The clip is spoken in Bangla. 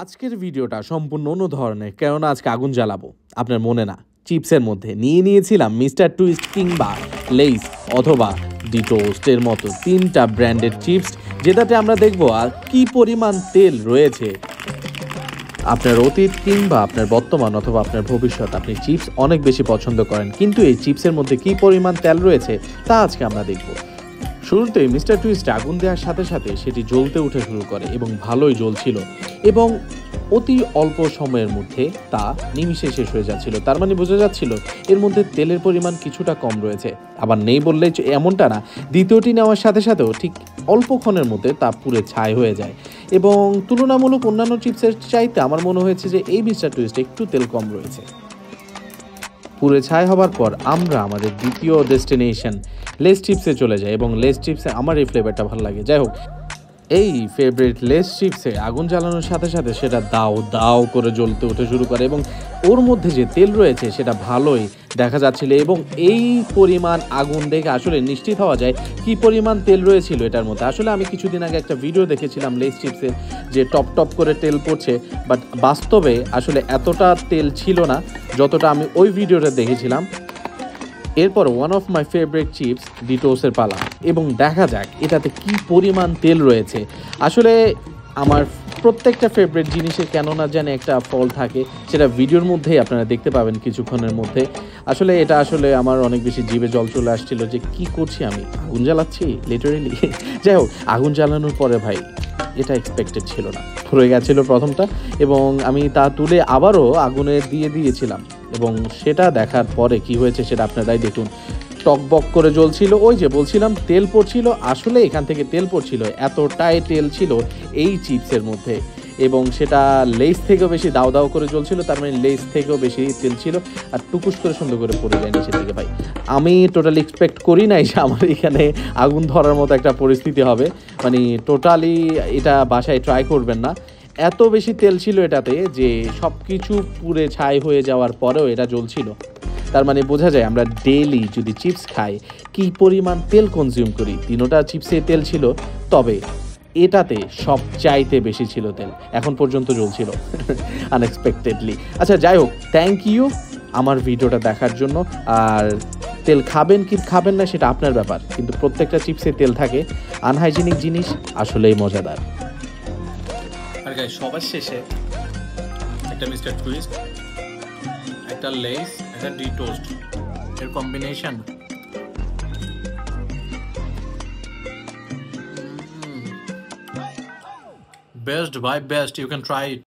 আজকের ভিডিওটা সম্পূর্ণ অন্য ধরনের, কেননা আজকে আগুন জ্বালাবো আপনার মনে না। চিপসের মধ্যে নিয়েছিলাম মিস্টার টুইস্ট কিংবা লেইস অথবা ডিটোস্টের মতো তিনটা ব্র্যান্ডেড চিপস, যেটাতে আমরা দেখবো আর কি পরিমাণ তেল রয়েছে। আপনার অতীত কিংবা আপনার বর্তমান অথবা আপনার ভবিষ্যৎ, আপনি চিপস অনেক বেশি পছন্দ করেন, কিন্তু এই চিপসের মধ্যে কি পরিমাণ তেল রয়েছে তা আজকে আমরা দেখব। শুরুতেই মিস্টার টুইস্ট আগুন দেওয়ার সাথে সাথে সেটি জ্বলতে উঠে শুরু করে এবং ভালোই জ্বলছিল এবং অতি অল্প সময়ের মধ্যে তা নিমিষে শেষ হয়ে যাচ্ছিল। তার মানে বোঝা যাচ্ছিল এর মধ্যে তেলের পরিমাণ কিছুটা কম রয়েছে, আবার নেই বললে এমনটা না। দ্বিতীয়টি নেওয়ার সাথে সাথেও ঠিক অল্পক্ষণের মধ্যে তা পুড়ে ছাই হয়ে যায় এবং তুলনামূলক অন্যান্য চিপসের চাইতে আমার মনে হয়েছে যে এই মিস্টার টুইস্টে একটু তেল কম রয়েছে। পুড়ে ছাই হবার পর আমরা আমাদের দ্বিতীয় ডেস্টিনেশন লেস চিপসে চলে যাই এবং লেস চিপসে আমার এই ফ্লেভারটা ভালো লাগে। যাই হোক, এই ফেভারিট লেস চিপসে আগুন জ্বালানোর সাথে সাথে সেটা দাও দাও করে জ্বলতে উঠে শুরু করে এবং ওর মধ্যে যে তেল রয়েছে সেটা ভালোই দেখা যাচ্ছিল এবং এই পরিমাণ আগুন দেখে আসলে নিশ্চিত হওয়া যায় কি পরিমাণ তেল রয়েছিল এটার মধ্যে। আসলে আমি কিছুদিন আগে একটা ভিডিও দেখেছিলাম লেস চিপসের, যে টপ টপ করে তেল পড়ছে, বাট বাস্তবে আসলে এতটা তেল ছিল না যতটা আমি ওই ভিডিওটা দেখেছিলাম। এরপর one of my favourite chips ডিটোসের পালা এবং দেখা যাক এটাতে কি পরিমাণ তেল রয়েছে। আসলে আমার প্রত্যেকটা ফেভারিট জিনিসের কেন না জানে একটা ফল থাকে, সেটা ভিডিওর মধ্যেই আপনারা দেখতে পাবেন কিছুক্ষণের মধ্যে। আসলে এটা আসলে আমার অনেক বেশি জিভে জল চলে আসছিল যে কি করছি আমি, আগুন জ্বালাচ্ছি লিটারেলি। যাই হোক, আগুন জ্বালানোর পরে ভাই এটা এক্সপেক্টেড ছিল না, ধরে গেছিল প্রথমটা এবং আমি তা তুলে আবারও আগুনে দিয়েছিলাম এবং সেটা দেখার পরে কি হয়েছে সেটা আপনারাই দেখুন। টকবক করে জ্বলছিল, ওই যে বলছিলাম তেল পড়ছিল, আসলে এখান থেকে তেল পড়ছিল, এতটাই তেল ছিল এই চিপসের মধ্যে এবং সেটা লেস থেকেও বেশি দাও দাও করে জ্বলছিল। তার মানে লেস থেকেও বেশি তেল ছিল আর টুকুস করে সুন্দর করে পড়ে যায় নিচের দিকে। ভাই আমি টোটালি এক্সপেক্ট করি নাই যে আমার এখানে আগুন ধরার মতো একটা পরিস্থিতি হবে, মানে টোটালি এটা বাসায় ট্রাই করবেন না। এত বেশি তেল ছিল এটাতে যে সব কিছু পুড়ে ছাই হয়ে যাওয়ার পরেও এটা জ্বলছিল। তার মানে বোঝা যায় আমরা ডেইলি যদি চিপস খাই কি পরিমাণ তেল কনজিউম করি। তিনোটা চিপসে তেল ছিল, তবে এটাতে সব চাইতে বেশি ছিল তেল, এখন পর্যন্ত জ্বলছিল আনএক্সপেক্টেডলি। আচ্ছা যাই হোক, থ্যাংক ইউ আমার ভিডিওটা দেখার জন্য। আর তেল খাবেন কি খাবেন না সেটা আপনার ব্যাপার, কিন্তু প্রত্যেকটা চিপসে তেল থাকে, আনহাইজিনিক জিনিস আসলেই মজাদার। আর গাইস, সবার শেষে একটা মিস্টার টুইস্ট, একটা লেস, একটা ডিটোস্ট এর কম্বিনেশন বেস্ট ভাই, best. You can try it.